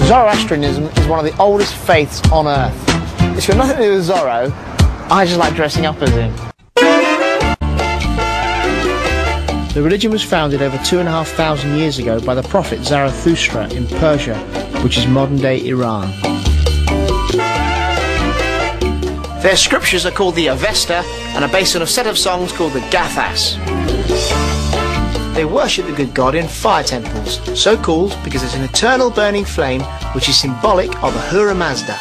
Zoroastrianism is one of the oldest faiths on earth. It's got nothing to do with Zorro. I just like dressing up as him. The religion was founded over 2,500 years ago by the prophet Zarathustra in Persia, which is modern-day Iran. Their scriptures are called the Avesta and are based on a set of songs called the Gathas. They worship the good God in fire temples, so called because it's an eternal burning flame which is symbolic of Ahura Mazda.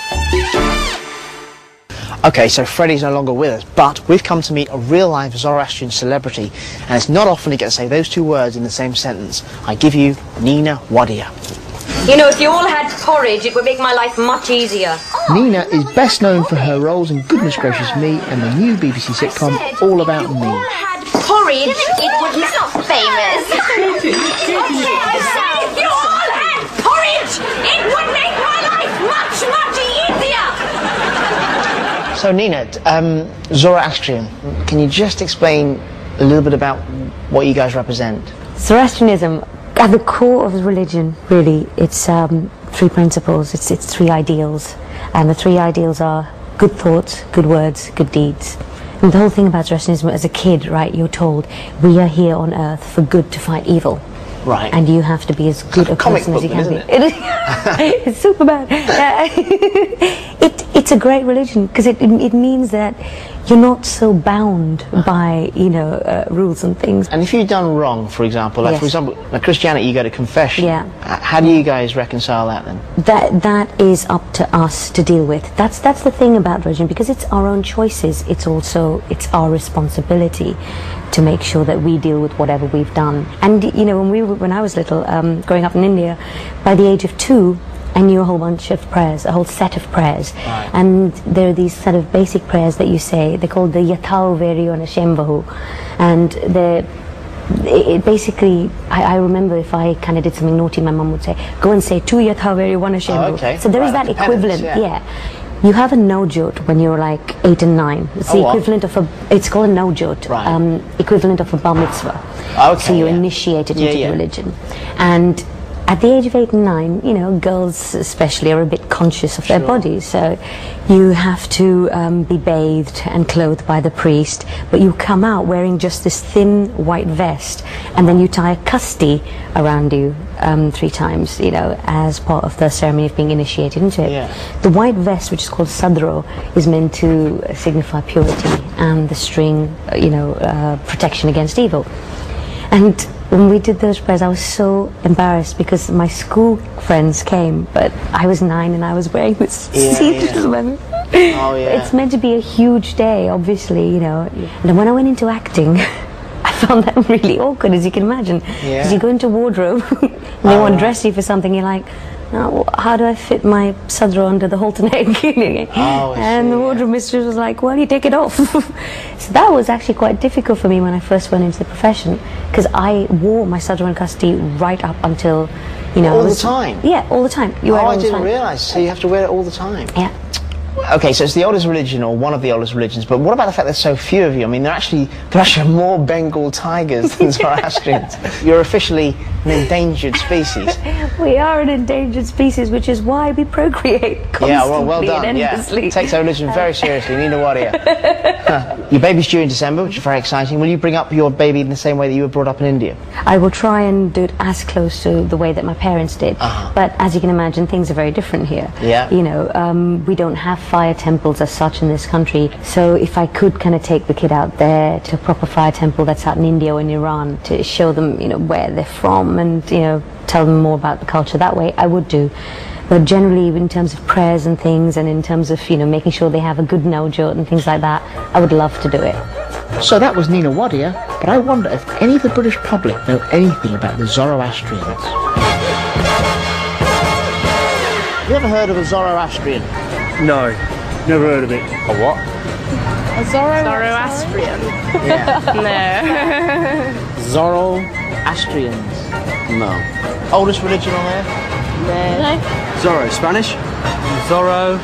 Okay, so Freddie's no longer with us, but we've come to meet a real-life Zoroastrian celebrity, and it's not often you get to say those two words in the same sentence. I give you Nina Wadia. You know, if you all had porridge, it would make my life much easier. Nina is best known for her roles in Goodness Gracious Me and the new BBC sitcom All About Me. If you all had porridge, it would make us famous. I said, if you all had porridge, it would make my life much, much easier. So Nina, Zoroastrian, can you just explain a little bit about what you guys represent? Zoroastrianism, at the core of the religion, really, it's three principles, it's three ideals. And the three ideals are good thoughts, good words, good deeds. And the whole thing about Zoroastrianism, as a kid, right, you're told, we are here on earth for good to fight evil. Right. And you have to be as good a person as you can be. It's super bad. It's a great religion because it means that you're not so bound by, you know, rules and things. And if you've done wrong, for example, like yes. for example, like Christianity, you go to confession. Yeah. How do you guys reconcile that then? That is up to us to deal with. That's the thing about religion, because it's our own choices. It's our responsibility to make sure that we deal with whatever we've done. And you know, when I was little, growing up in India, by the age of 2, I knew a whole bunch of prayers, a whole set of prayers. Right. And there are these sort of basic prayers that you say. They're called the Yathao Veriona Shembahu. And basically, I remember if I kind of did something naughty, my mum would say, go and say, Tu Yathao Veriona Shembahu. Okay. So there is that equivalent, yeah. You have a no-jot when you're like 8 and 9. It's the equivalent of it's called a no-jot, right. Equivalent of a bar mitzvah. Okay, so you're initiated into the religion. And at the age of 8 and 9, you know, girls especially are a bit conscious of their bodies, so you have to be bathed and clothed by the priest, but you come out wearing just this thin white vest, and then you tie a kasti around you 3 times, you know, as part of the ceremony of being initiated into it. Yeah. The white vest, which is called sadro, is meant to signify purity and the string, you know, protection against evil. And when we did those prayers, I was so embarrassed because my school friends came, but I was 9 and I was wearing this It's meant to be a huge day, obviously, you know. And when I went into acting, I found that really awkward, as you can imagine. Because you go into wardrobe and they want to dress you for something, you're like, now, how do I fit my sadro under the halter neck? And the wardrobe mistress was like, well, you take it off. So that was actually quite difficult for me when I first went into the profession, because I wore my sadro and kasti right up until, you know... All the time? Yeah, all the time. You wear it all the time. I didn't realise, so you have to wear it all the time? Yeah. Okay, so it's the oldest religion, or one of the oldest religions, but what about the fact there's so few of you? I mean, there are actually more Bengal tigers than Zoroastrians. You're officially an endangered species. We are an endangered species, which is why we procreate constantly. Yeah, well done. And endlessly. Yeah. Takes our religion very seriously. Nina Wadia. Your baby's due in December, which is very exciting. Will you bring up your baby in the same way that you were brought up in India? I will try and do it as close to the way that my parents did. But as you can imagine, things are very different here. Yeah. You know, we don't have fire temples as such in this country, so if I could kind of take the kid out there to a proper fire temple that's out in India or in Iran to show them, you know, where they're from and, you know, tell them more about the culture that way, I would do. But generally, in terms of prayers and things, and in terms of, you know, making sure they have a good no-jot and things like that, I would love to do it. So that was Nina Wadia, but I wonder if any of the British public know anything about the Zoroastrians. Have you ever heard of a Zoroastrian? No, never heard of it. A what? A Zoroastrian? Yeah. No. Zoroastrians? No. Oldest religion on earth? No. Zorro, Spanish? Zorro,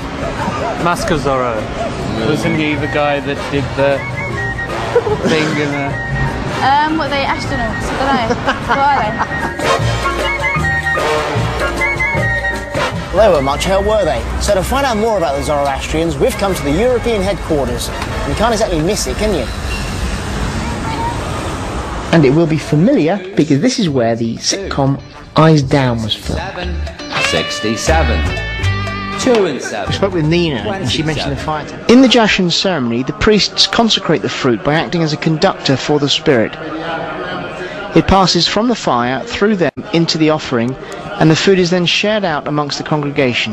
Masker Zorro. Wasn't he the guy that did the thing in the... What are they, astronauts? I don't know. What are they? Well, they weren't much help, were they? So to find out more about the Zoroastrians, we've come to the European headquarters. And you can't exactly miss it, can you? And it will be familiar because this is where the sitcom Eyes Down was filmed. 67. 2 and 7. We spoke with Nina and she mentioned the fire temple. In the Jashin ceremony, the priests consecrate the fruit by acting as a conductor for the spirit. It passes from the fire through them into the offering, and the food is then shared out amongst the congregation.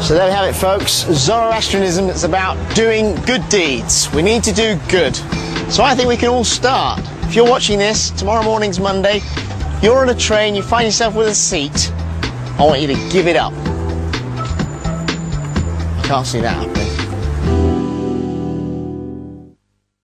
So there we have it, folks. Zoroastrianism is about doing good deeds. We need to do good. So I think we can all start. If you're watching this, tomorrow morning's Monday, you're on a train, you find yourself with a seat, I want you to give it up. You can't see that up there.